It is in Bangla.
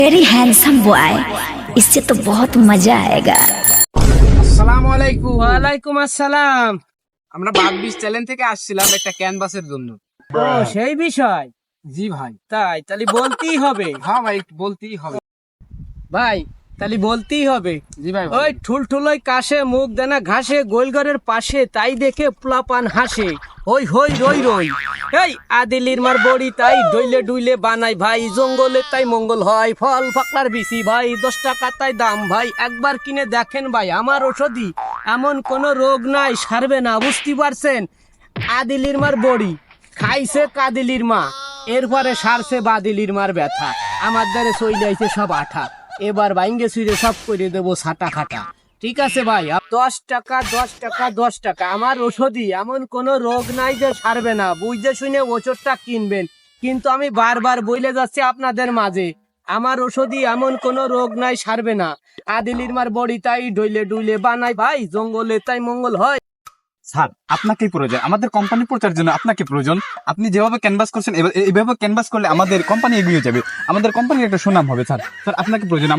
वेरी हैंडसम बॉय, इससे तो बहुत मजा आएगा। আসসালামু আলাইকুম। ওয়ালাইকুম আসসালাম। আমরা বাগবিশ চ্যানেল থেকে আসছিলাম একটা ক্যানভাসের জন্য। ও সেই বিষয়, জি ভাই। তাহলে বলতেই হবে। হ্যাঁ ভাই, বলতেই হবে। ভাই তাহলে বলতেই হবে। জি ভাই। ওই ঠুলঠুলোই কাশে মুখ দেনা ঘাসে গোলঘরের পাশে তাই দেখে প্লাপান হাসে ওই হই রই রই। এই আদিলির মার বড়ি তাই ডইলে ডুইলে বানাই ভাই, জঙ্গলে তাই মঙ্গল হয়, ফল ফাকলার বিসি ভাই, 10 টাকা তাই দাম ভাই, একবার কিনে দেখেন ভাই আমার ওষুধি, এমন কোন রোগ নাই সারবে না, বুঝতে পারছেন? আদিলির মার বড়ি খাইছে কাদিলির মা, এরপরে সারছে বাদিলির মার ব্যথা, আমার দ্বারে চইলে আইছে সব আঠা, এবার বাইঙ্গে সুইরে সব করে দেবো ছাটা খাটা। ঠিক আছে ভাই, 10 টাকা 10 টাকা 10 টাকা আমার ওষুধই, এমন কোন রোগ নাই যে সারবে না, বুঝতে শুনে ওষুধটা কিনবেন। কিন্তু আমি বারবার বলে যাচ্ছি আপনাদের মাঝে, আমার ওষুধই এমন কোন রোগ নাই সারবে না, আদিলির মার বড়ি তাই ডইলে ডুইলে বানাই ভাই, জঙ্গলে তাই মঙ্গল হয়। স্যার আপনাকেই প্রয়োজন, আমাদের কোম্পানি প্রচারের জন্য আপনাকে প্রয়োজন। আপনি যেভাবে ক্যানভাস করছেন এইভাবে ক্যানভাস করলে আমাদের কোম্পানি এগিয়ে যাবে, আমাদের কোম্পানির একটা সুনাম হবে। স্যার আপনাকে প্রয়োজন।